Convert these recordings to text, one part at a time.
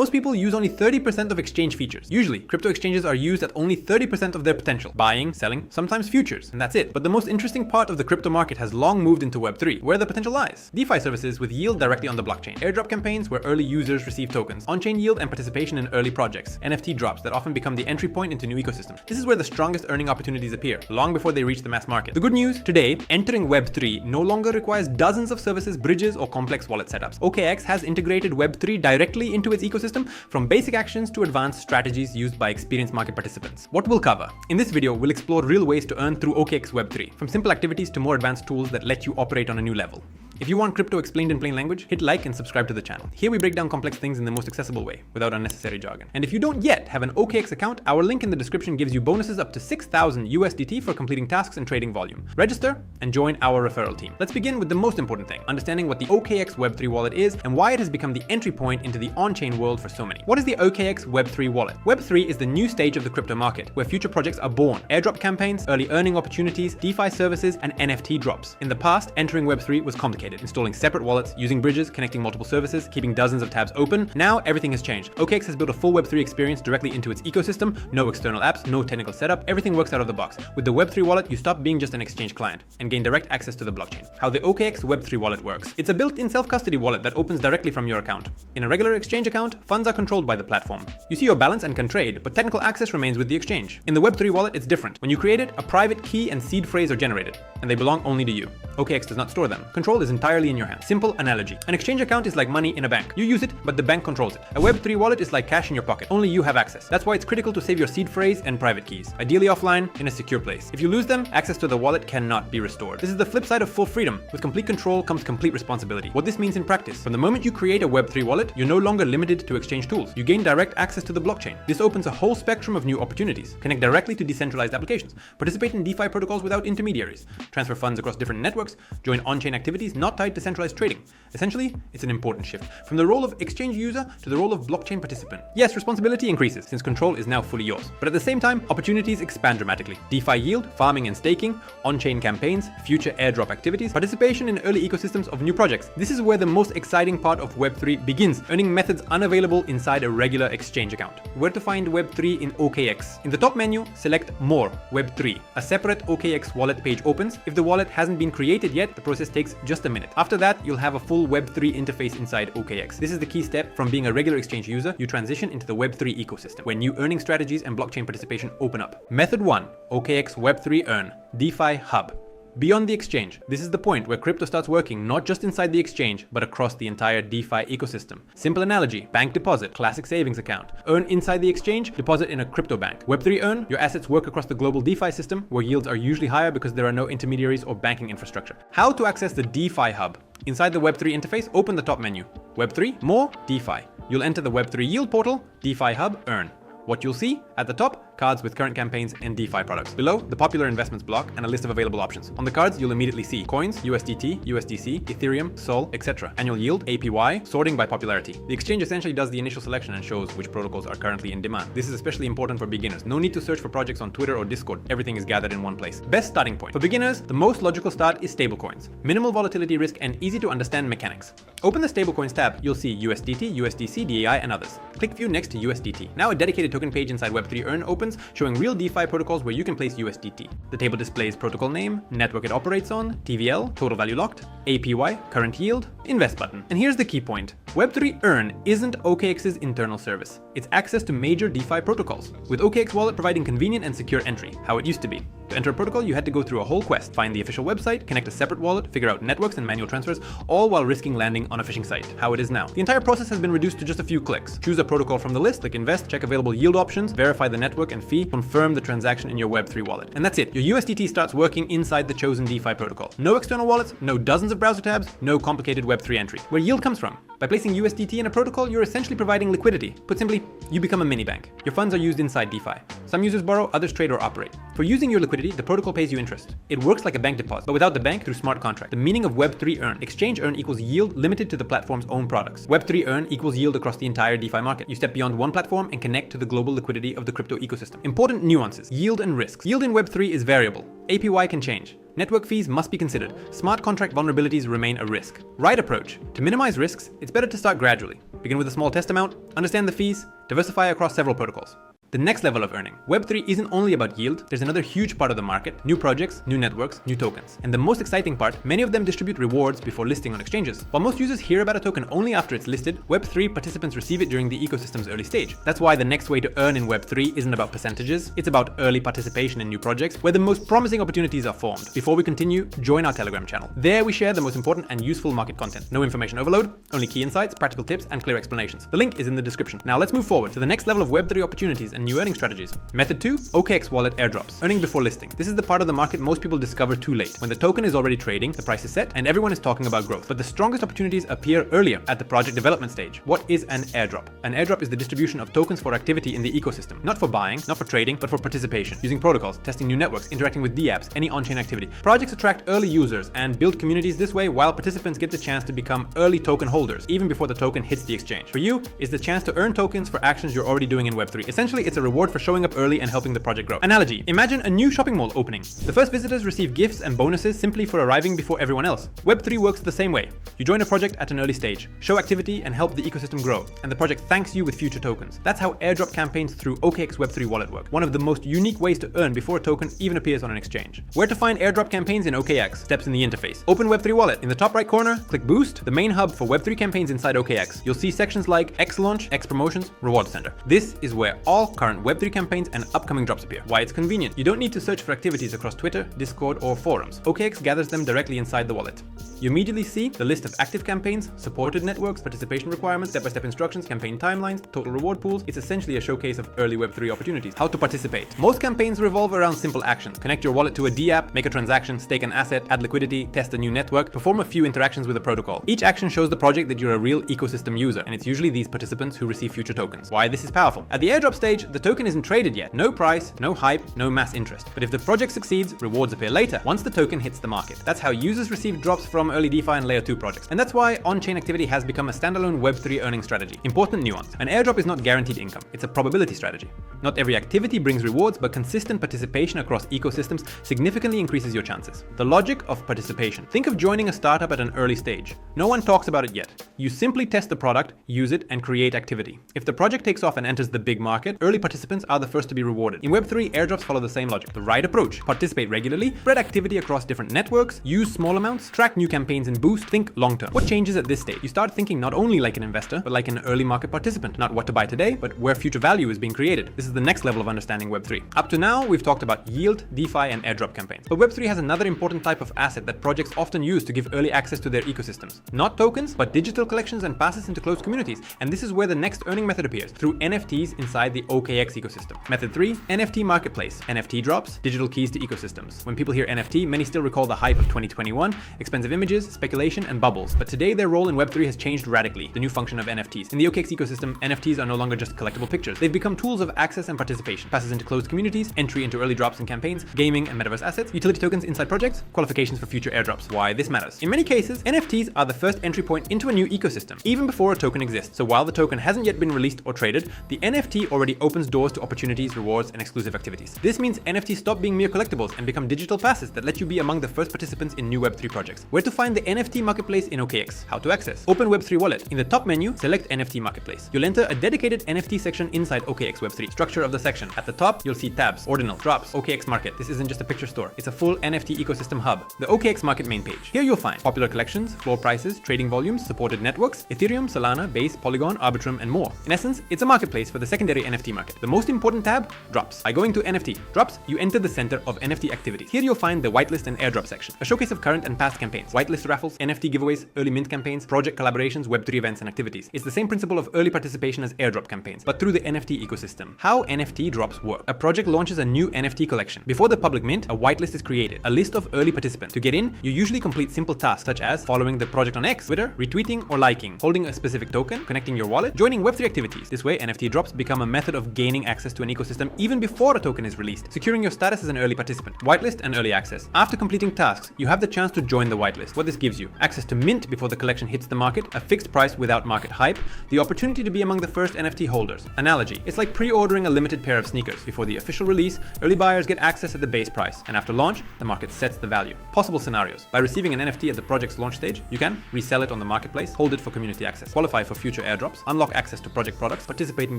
Most people use only 30% of exchange features. Usually, crypto exchanges are used at only 30% of their potential. Buying, selling, sometimes futures, and that's it. But the most interesting part of the crypto market has long moved into Web3, where the potential lies. DeFi services with yield directly on the blockchain. Airdrop campaigns where early users receive tokens. On-chain yield and participation in early projects. NFT drops that often become the entry point into new ecosystems. This is where the strongest earning opportunities appear, long before they reach the mass market. The good news, today, entering Web3 no longer requires dozens of services, bridges, or complex wallet setups. OKX has integrated Web3 directly into its ecosystem, from basic actions to advanced strategies used by experienced market participants. What we'll cover? In this video, we'll explore real ways to earn through OKX Web3, from simple activities to more advanced tools that let you operate on a new level. If you want crypto explained in plain language, hit like and subscribe to the channel. Here we break down complex things in the most accessible way, without unnecessary jargon. And if you don't yet have an OKX account, our link in the description gives you bonuses up to 6,000 USDT for completing tasks and trading volume. Register and join our referral team. Let's begin with the most important thing, understanding what the OKX Web3 wallet is and why it has become the entry point into the on-chain world for so many. What is the OKX Web3 wallet? Web3 is the new stage of the crypto market, where future projects are born. Airdrop campaigns, early earning opportunities, DeFi services, and NFT drops. In the past, entering Web3 was complicated, installing separate wallets, using bridges, connecting multiple services, keeping dozens of tabs open. Now everything has changed. OKX has built a full Web3 experience directly into its ecosystem. No external apps, no technical setup, everything works out of the box. With the Web3 wallet, you stop being just an exchange client and gain direct access to the blockchain. How the OKX Web3 wallet works. It's a built-in self-custody wallet that opens directly from your account. In a regular exchange account, funds are controlled by the platform. You see your balance and can trade, but technical access remains with the exchange. In the Web3 wallet, it's different. When you create it, a private key and seed phrase are generated, and they belong only to you. OKX does not store them. Control is entirely in your hands. Simple analogy. An exchange account is like money in a bank. You use it, but the bank controls it. A Web3 wallet is like cash in your pocket. Only you have access. That's why it's critical to save your seed phrase and private keys, ideally offline in a secure place. If you lose them, access to the wallet cannot be restored. This is the flip side of full freedom. With complete control comes complete responsibility. What this means in practice: from the moment you create a Web3 wallet, you're no longer limited to exchange tools. You gain direct access to the blockchain. This opens a whole spectrum of new opportunities. Connect directly to decentralized applications. Participate in DeFi protocols without intermediaries. Transfer funds across different networks. Join on-chain activities not tied to centralized trading. Essentially, it's an important shift from the role of exchange user to the role of blockchain participant. Yes, responsibility increases since control is now fully yours. But at the same time, opportunities expand dramatically. DeFi yield, farming and staking, on-chain campaigns, future airdrop activities, participation in early ecosystems of new projects. This is where the most exciting part of Web3 begins, earning methods unavailable inside a regular exchange account. Where to find Web3 in OKX? In the top menu, select More, Web3. A separate OKX wallet page opens. If the wallet hasn't been created yet, the process takes just a minute. After that, you'll have a full Web3 interface inside OKX. This is the key step. From being a regular exchange user, you transition into the Web3 ecosystem, where new earning strategies and blockchain participation open up. Method 1, OKX Web3 Earn, DeFi Hub. Beyond the exchange, this is the point where crypto starts working not just inside the exchange, but across the entire DeFi ecosystem. Simple analogy: bank deposit, classic savings account. Earn inside the exchange, deposit in a crypto bank. Web3 Earn, your assets work across the global DeFi system, where yields are usually higher because there are no intermediaries or banking infrastructure. How to access the DeFi Hub? Inside the Web3 interface, open the top menu. Web3, More, DeFi. You'll enter the Web3 Yield portal, DeFi Hub, Earn. What you'll see at the top, cards with current campaigns and DeFi products. Below, the popular investments block and a list of available options. On the cards, you'll immediately see coins, USDT, USDC, Ethereum, Sol, etc. Annual yield, APY, sorting by popularity. The exchange essentially does the initial selection and shows which protocols are currently in demand. This is especially important for beginners. No need to search for projects on Twitter or Discord. Everything is gathered in one place. Best starting point. For beginners, the most logical start is stablecoins. Minimal volatility risk and easy to understand mechanics. Open the stablecoins tab. You'll see USDT, USDC, DAI, and others. Click View next to USDT. Now a dedicated token page inside Web3 Earn opens, showing real DeFi protocols where you can place USDT. The table displays protocol name, network it operates on, TVL, total value locked, APY, current yield, invest button. And here's the key point. Web3 Earn isn't OKX's internal service. It's access to major DeFi protocols, with OKX Wallet providing convenient and secure entry, how it used to be. To enter a protocol, you had to go through a whole quest, find the official website, connect a separate wallet, figure out networks and manual transfers, all while risking landing on a phishing site, how it is now. The entire process has been reduced to just a few clicks. Choose a protocol from the list, click invest, check available yield options, verify the network and fee, confirm the transaction in your Web3 wallet. And that's it. Your USDT starts working inside the chosen DeFi protocol. No external wallets, no dozens of browser tabs, no complicated Web3 entry. Where yield comes from? By placing USDT in a protocol, you're essentially providing liquidity. Put simply, you become a mini bank. Your funds are used inside DeFi. Some users borrow, others trade or operate. For using your liquidity, the protocol pays you interest. It works like a bank deposit, but without the bank through smart contract. The meaning of Web3 Earn. Exchange Earn equals yield limited to the platform's own products. Web3 Earn equals yield across the entire DeFi market. You step beyond one platform and connect to the global liquidity of the crypto ecosystem. Important nuances. Yield and risks. Yield in Web3 is variable. APY can change. Network fees must be considered. Smart contract vulnerabilities remain a risk. Right approach. To minimize risks, it's better to start gradually. Begin with a small test amount, understand the fees, diversify across several protocols. The next level of earning. Web3 isn't only about yield, there's another huge part of the market, new projects, new networks, new tokens. And the most exciting part, many of them distribute rewards before listing on exchanges. While most users hear about a token only after it's listed, Web3 participants receive it during the ecosystem's early stage. That's why the next way to earn in Web3 isn't about percentages, it's about early participation in new projects where the most promising opportunities are formed. Before we continue, join our Telegram channel. There we share the most important and useful market content. No information overload, only key insights, practical tips, and clear explanations. The link is in the description. Now let's move forward to the next level of Web3 opportunities and new earning strategies. Method 2, OKX Wallet airdrops. Earning before listing. This is the part of the market most people discover too late. When the token is already trading, the price is set, and everyone is talking about growth. But the strongest opportunities appear earlier at the project development stage. What is an airdrop? An airdrop is the distribution of tokens for activity in the ecosystem. Not for buying, not for trading, but for participation. Using protocols, testing new networks, interacting with dApps, any on-chain activity. Projects attract early users and build communities this way while participants get the chance to become early token holders, even before the token hits the exchange. For you, is the chance to earn tokens for actions you're already doing in Web3. Essentially, it's a reward for showing up early and helping the project grow. Analogy. Imagine a new shopping mall opening. The first visitors receive gifts and bonuses simply for arriving before everyone else. Web3 works the same way. You join a project at an early stage, show activity and help the ecosystem grow, and the project thanks you with future tokens. That's how airdrop campaigns through OKX Web3 Wallet work. One of the most unique ways to earn before a token even appears on an exchange. Where to find airdrop campaigns in OKX? Steps in the interface. Open Web3 Wallet. In the top right corner, click Boost, the main hub for Web3 campaigns inside OKX. You'll see sections like X Launch, X Promotions, Reward Center. This is where all current Web3 campaigns and upcoming drops appear. Why it's convenient. You don't need to search for activities across Twitter, Discord, or forums. OKX gathers them directly inside the wallet. You immediately see the list of active campaigns, supported networks, participation requirements, step-by-step instructions, campaign timelines, total reward pools. It's essentially a showcase of early Web3 opportunities. How to participate. Most campaigns revolve around simple actions. Connect your wallet to a dApp, make a transaction, stake an asset, add liquidity, test a new network, perform a few interactions with a protocol. Each action shows the project that you're a real ecosystem user, and it's usually these participants who receive future tokens. Why this is powerful. At the airdrop stage, the token isn't traded yet. No price, no hype, no mass interest. But if the project succeeds, rewards appear later, once the token hits the market. That's how users receive drops from early DeFi and layer 2 projects. And that's why on-chain activity has become a standalone Web3 earning strategy. Important nuance. An airdrop is not guaranteed income. It's a probability strategy. Not every activity brings rewards, but consistent participation across ecosystems significantly increases your chances. The logic of participation. Think of joining a startup at an early stage. No one talks about it yet. You simply test the product, use it, and create activity. If the project takes off and enters the big market, early participants are the first to be rewarded. In Web3, airdrops follow the same logic. The right approach. Participate regularly, spread activity across different networks, use small amounts, track new campaigns and boost, think long term. What changes at this stage? You start thinking not only like an investor, but like an early market participant. Not what to buy today, but where future value is being created. This is the next level of understanding Web3. Up to now, we've talked about yield, DeFi, and airdrop campaigns. But Web3 has another important type of asset that projects often use to give early access to their ecosystems. Not tokens, but digital collections and passes into closed communities. And this is where the next earning method appears, through NFTs inside the OKX ecosystem. Method 3, NFT marketplace. NFT drops, digital keys to ecosystems. When people hear NFT, many still recall the hype of 2021, expensive images, speculation, and bubbles. But today their role in Web3 has changed radically, the new function of NFTs. In the OKX ecosystem, NFTs are no longer just collectible pictures. They've become tools of access and participation. Passes into closed communities, entry into early drops and campaigns, gaming and metaverse assets, utility tokens inside projects, qualifications for future airdrops. Why this matters. In many cases, NFTs are the first entry point into a new ecosystem, even before a token exists. So while the token hasn't yet been released or traded, the NFT already opens doors to opportunities, rewards, and exclusive activities. This means NFTs stop being mere collectibles and become digital passes that let you be among the first participants in new Web3 projects. Where to find the NFT marketplace in OKX? How to access? Open Web3 Wallet. In the top menu, select NFT Marketplace. You'll enter a dedicated NFT section inside OKX Web3. Structure of the section. At the top, you'll see tabs, Ordinal, Drops, OKX Market. This isn't just a picture store. It's a full NFT ecosystem hub. The OKX Market main page. Here you'll find popular collections, floor prices, trading volumes, supported networks, Ethereum, Solana, Base, Polygon, Arbitrum, and more. In essence, it's a marketplace for the secondary NFT market. The most important tab, Drops. By going to NFT Drops, you enter the center of NFT activities. Here you'll find the whitelist and airdrop section, a showcase of current and past campaigns, whitelist raffles, NFT giveaways, early mint campaigns, project collaborations, Web3 events and activities. It's the same principle of early participation as airdrop campaigns, but through the NFT ecosystem. How NFT drops work. A project launches a new NFT collection. Before the public mint, a whitelist is created, a list of early participants. To get in, you usually complete simple tasks such as following the project on X, Twitter, retweeting or liking, holding a specific token, connecting your wallet, joining Web3 activities. This way, NFT drops become a method of of gaining access to an ecosystem even before a token is released, securing your status as an early participant. Whitelist and early access. After completing tasks, you have the chance to join the whitelist. What this gives you: access to mint before the collection hits the market, a fixed price without market hype, the opportunity to be among the first NFT holders. Analogy: it's like pre-ordering a limited pair of sneakers. Before the official release, early buyers get access at the base price, and after launch, the market sets the value. Possible scenarios: by receiving an NFT at the project's launch stage, you can resell it on the marketplace, hold it for community access, qualify for future airdrops, unlock access to project products, participate in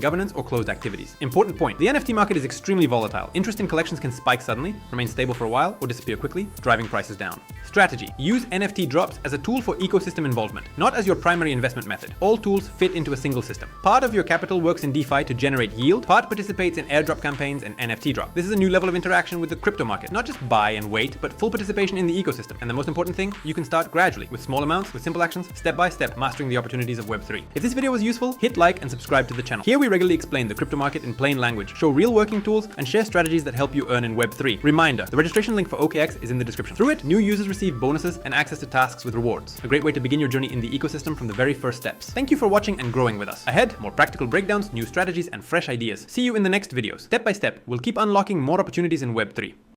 governance or closed activities. Important point: the NFT market is extremely volatile. Interest in collections can spike suddenly, remain stable for a while, or disappear quickly, driving prices down. Strategy: use NFT drops as a tool for ecosystem involvement, not as your primary investment method. All tools fit into a single system. Part of your capital works in DeFi to generate yield, part participates in airdrop campaigns and NFT drop. This is a new level of interaction with the crypto market. Not just buy and wait, but full participation in the ecosystem. And the most important thing, you can start gradually, with small amounts, with simple actions, step by step, mastering the opportunities of Web3. If this video was useful, hit like and subscribe to the channel. Here we regularly explain the crypto market in plain language, show real working tools, and share strategies that help you earn in Web3. Reminder: the registration link for OKX is in the description. Through it, new users receive bonuses and access to tasks with rewards. A great way to begin your journey in the ecosystem from the very first steps. Thank you for watching and growing with us. Ahead, more practical breakdowns, new strategies, and fresh ideas. See you in the next videos. Step by step, we'll keep unlocking more opportunities in Web3.